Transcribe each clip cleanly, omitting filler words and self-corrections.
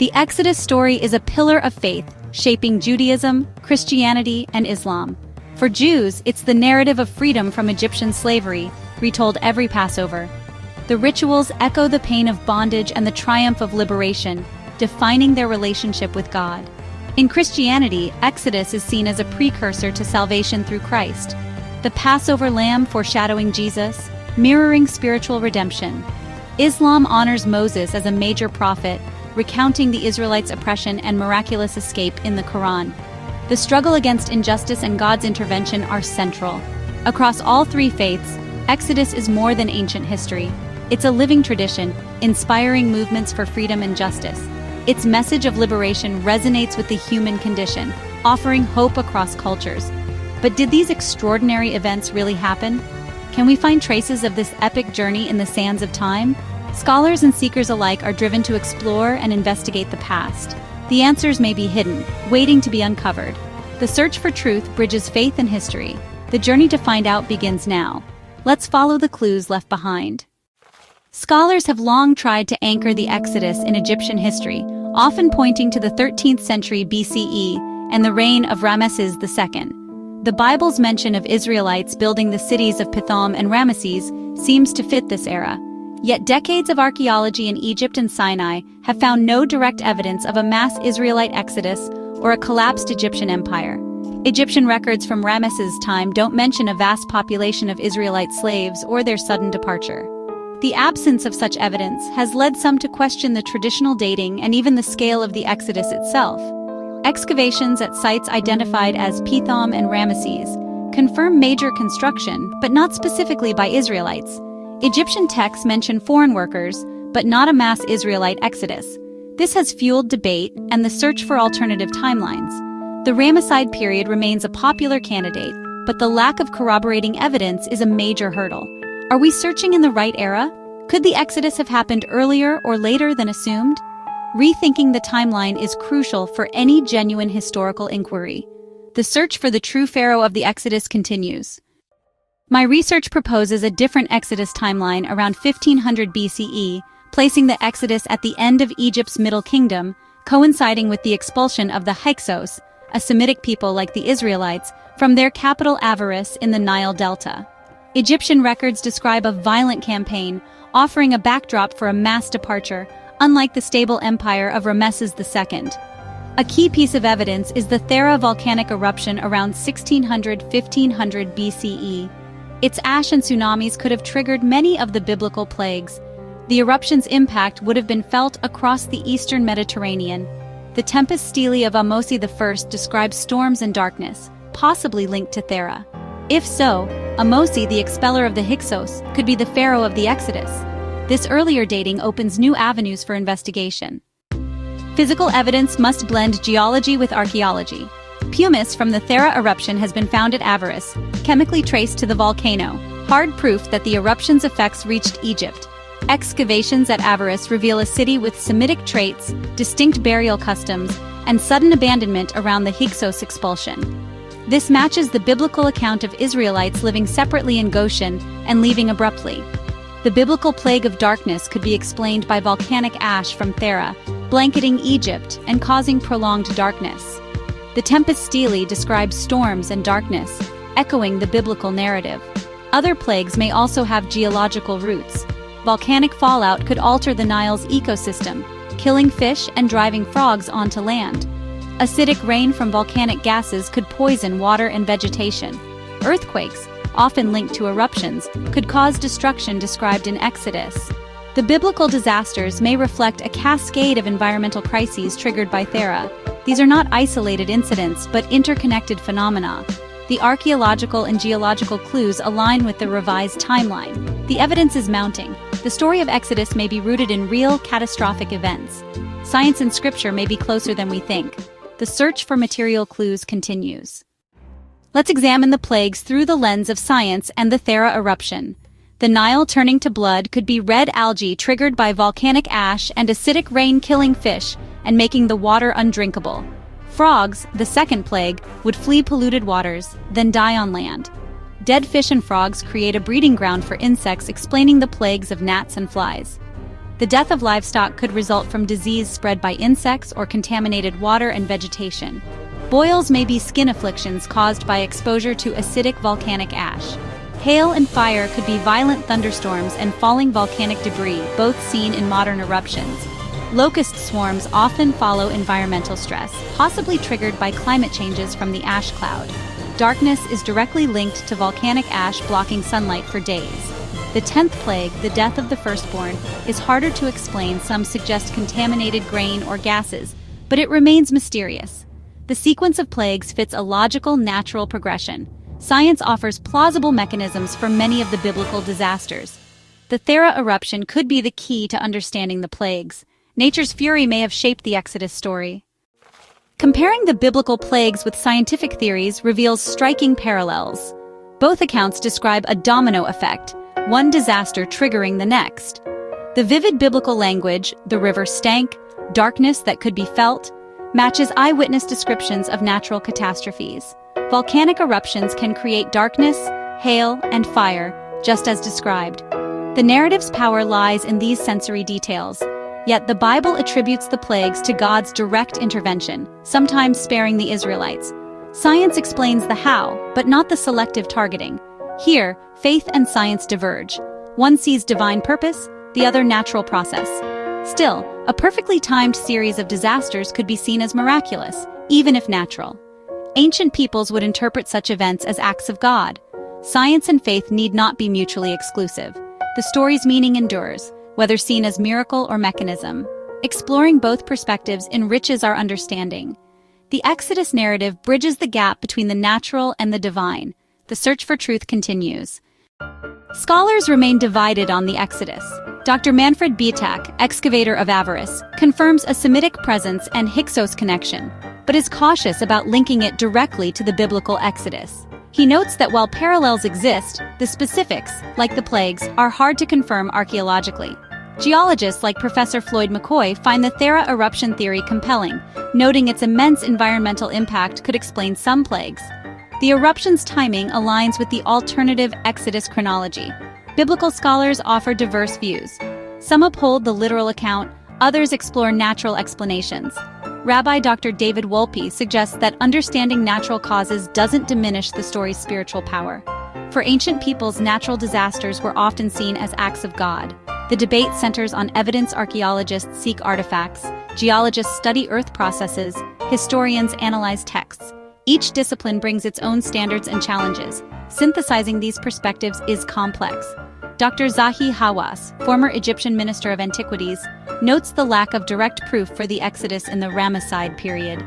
The Exodus story is a pillar of faith, shaping Judaism, Christianity, and Islam. For Jews, it's the narrative of freedom from Egyptian slavery, retold every Passover. The rituals echo the pain of bondage and the triumph of liberation, defining their relationship with God. In Christianity, Exodus is seen as a precursor to salvation through Christ, the Passover lamb foreshadowing Jesus, mirroring spiritual redemption. Islam honors Moses as a major prophet, recounting the Israelites' oppression and miraculous escape in the Quran. The struggle against injustice and God's intervention are central. Across all three faiths, Exodus is more than ancient history. It's a living tradition, inspiring movements for freedom and justice. Its message of liberation resonates with the human condition, offering hope across cultures. But did these extraordinary events really happen? Can we find traces of this epic journey in the sands of time? Scholars and seekers alike are driven to explore and investigate the past. The answers may be hidden, waiting to be uncovered. The search for truth bridges faith and history. The journey to find out begins now. Let's follow the clues left behind. Scholars have long tried to anchor the Exodus in Egyptian history, often pointing to the 13th century BCE and the reign of Ramesses II. The Bible's mention of Israelites building the cities of Pithom and Ramesses seems to fit this era. Yet decades of archaeology in Egypt and Sinai have found no direct evidence of a mass Israelite exodus or a collapsed Egyptian empire. Egyptian records from Ramesses' time don't mention a vast population of Israelite slaves or their sudden departure. The absence of such evidence has led some to question the traditional dating and even the scale of the Exodus itself. Excavations at sites identified as Pithom and Ramesses confirm major construction, but not specifically by Israelites. Egyptian texts mention foreign workers, but not a mass Israelite exodus. This has fueled debate and the search for alternative timelines. The Ramesside period remains a popular candidate, but the lack of corroborating evidence is a major hurdle. Are we searching in the right era? Could the Exodus have happened earlier or later than assumed? Rethinking the timeline is crucial for any genuine historical inquiry. The search for the true pharaoh of the Exodus continues. My research proposes a different Exodus timeline around 1500 BCE, placing the Exodus at the end of Egypt's Middle Kingdom, coinciding with the expulsion of the Hyksos, a Semitic people like the Israelites, from their capital Avaris in the Nile Delta. Egyptian records describe a violent campaign, offering a backdrop for a mass departure, unlike the stable empire of Ramesses II. A key piece of evidence is the Thera volcanic eruption around 1600–1500 BCE. Its ash and tsunamis could have triggered many of the biblical plagues. The eruption's impact would have been felt across the eastern Mediterranean. The Tempest Stele of Ahmose I describes storms and darkness, possibly linked to Thera. If so, Ahmose, the expeller of the Hyksos, could be the pharaoh of the Exodus. This earlier dating opens new avenues for investigation. Physical evidence must blend geology with archaeology. Pumice from the Thera eruption has been found at Avaris, chemically traced to the volcano, hard proof that the eruption's effects reached Egypt. Excavations at Avaris reveal a city with Semitic traits, distinct burial customs, and sudden abandonment around the Hyksos expulsion. This matches the biblical account of Israelites living separately in Goshen and leaving abruptly. The biblical plague of darkness could be explained by volcanic ash from Thera, blanketing Egypt and causing prolonged darkness. The Tempest Stele describes storms and darkness, echoing the biblical narrative. Other plagues may also have geological roots. Volcanic fallout could alter the Nile's ecosystem, killing fish and driving frogs onto land. Acidic rain from volcanic gases could poison water and vegetation. Earthquakes, often linked to eruptions, could cause destruction described in Exodus. The biblical disasters may reflect a cascade of environmental crises triggered by Thera. These are not isolated incidents, but interconnected phenomena. The archaeological and geological clues align with the revised timeline. The evidence is mounting. The story of Exodus may be rooted in real, catastrophic events. Science and scripture may be closer than we think. The search for material clues continues. Let's examine the plagues through the lens of science and the Thera eruption. The Nile turning to blood could be red algae triggered by volcanic ash and acidic rain killing fish and making the water undrinkable. Frogs, the second plague, would flee polluted waters, then die on land. Dead fish and frogs create a breeding ground for insects, explaining the plagues of gnats and flies. The death of livestock could result from disease spread by insects or contaminated water and vegetation. Boils may be skin afflictions caused by exposure to acidic volcanic ash. Hail and fire could be violent thunderstorms and falling volcanic debris, both seen in modern eruptions. Locust swarms often follow environmental stress, possibly triggered by climate changes from the ash cloud. Darkness is directly linked to volcanic ash blocking sunlight for days. The 10th plague, the death of the firstborn, is harder to explain. Some suggest contaminated grain or gases, but it remains mysterious. The sequence of plagues fits a logical, natural progression. Science offers plausible mechanisms for many of the biblical disasters. The Thera eruption could be the key to understanding the plagues. Nature's fury may have shaped the Exodus story. Comparing the biblical plagues with scientific theories reveals striking parallels. Both accounts describe a domino effect, one disaster triggering the next. The vivid biblical language, the river stank, darkness that could be felt, matches eyewitness descriptions of natural catastrophes. Volcanic eruptions can create darkness, hail, and fire, just as described. The narrative's power lies in these sensory details. Yet the Bible attributes the plagues to God's direct intervention, sometimes sparing the Israelites. Science explains the how, but not the selective targeting. Here, faith and science diverge. One sees divine purpose, the other natural process. Still, a perfectly timed series of disasters could be seen as miraculous, even if natural. Ancient peoples would interpret such events as acts of God. Science and faith need not be mutually exclusive. The story's meaning endures, whether seen as miracle or mechanism. Exploring both perspectives enriches our understanding. The Exodus narrative bridges the gap between the natural and the divine. The search for truth continues. Scholars remain divided on the Exodus. Dr. Manfred Bietak, excavator of Avaris, confirms a Semitic presence and Hyksos connection, but is cautious about linking it directly to the biblical Exodus. He notes that while parallels exist, the specifics, like the plagues, are hard to confirm archaeologically. Geologists like Professor Floyd McCoy find the Thera eruption theory compelling, noting its immense environmental impact could explain some plagues. The eruption's timing aligns with the alternative Exodus chronology. Biblical scholars offer diverse views. Some uphold the literal account, others explore natural explanations. Rabbi Dr. David Wolpe suggests that understanding natural causes doesn't diminish the story's spiritual power. For ancient peoples, natural disasters were often seen as acts of God. The debate centers on evidence. Archaeologists seek artifacts, geologists study earth processes, historians analyze texts. Each discipline brings its own standards and challenges. Synthesizing these perspectives is complex. Dr. Zahi Hawass, former Egyptian Minister of Antiquities, notes the lack of direct proof for the Exodus in the Ramesside period.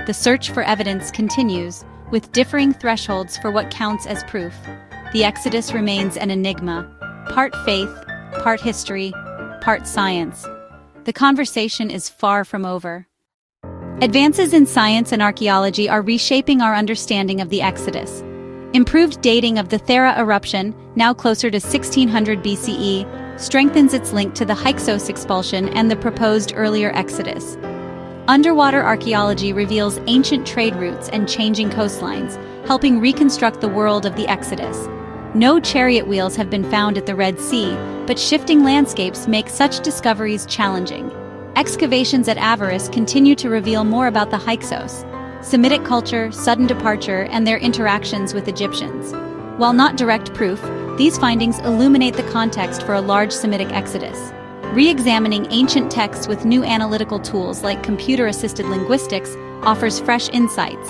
The search for evidence continues, with differing thresholds for what counts as proof. The Exodus remains an enigma, part faith, part history, part science. The conversation is far from over. Advances in science and archaeology are reshaping our understanding of the Exodus. Improved dating of the Thera eruption, now closer to 1600 BCE, strengthens its link to the Hyksos expulsion and the proposed earlier Exodus. Underwater archaeology reveals ancient trade routes and changing coastlines, helping reconstruct the world of the Exodus. No chariot wheels have been found at the Red Sea, but shifting landscapes make such discoveries challenging. Excavations at Avaris continue to reveal more about the Hyksos, Semitic culture, sudden departure, and their interactions with Egyptians. While not direct proof, these findings illuminate the context for a large Semitic exodus. Re-examining ancient texts with new analytical tools like computer-assisted linguistics offers fresh insights.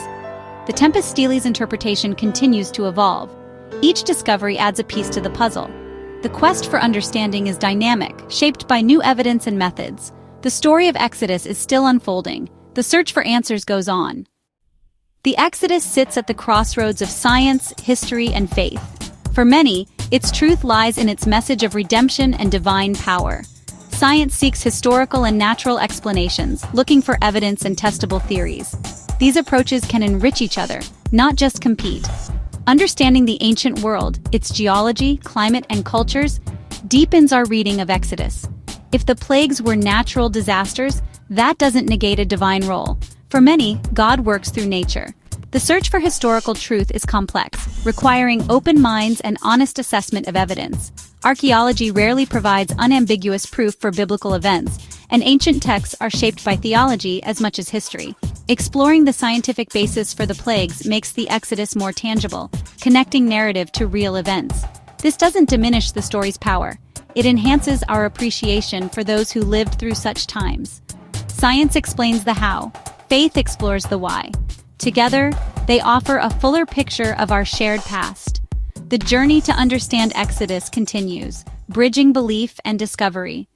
The Tempest Stele's interpretation continues to evolve. Each discovery adds a piece to the puzzle. The quest for understanding is dynamic, shaped by new evidence and methods. The story of Exodus is still unfolding. The search for answers goes on. The Exodus sits at the crossroads of science, history, and faith. For many, its truth lies in its message of redemption and divine power. Science seeks historical and natural explanations, looking for evidence and testable theories. These approaches can enrich each other, not just compete. Understanding the ancient world, its geology, climate, and cultures, deepens our reading of Exodus. If the plagues were natural disasters, that doesn't negate a divine role. For many, God works through nature. The search for historical truth is complex, requiring open minds and honest assessment of evidence. Archaeology rarely provides unambiguous proof for biblical events, and ancient texts are shaped by theology as much as history. Exploring the scientific basis for the plagues makes the Exodus more tangible, connecting narrative to real events. This doesn't diminish the story's power. It enhances our appreciation for those who lived through such times. Science explains the how, faith explores the why. Together, they offer a fuller picture of our shared past. The journey to understand Exodus continues, bridging belief and discovery.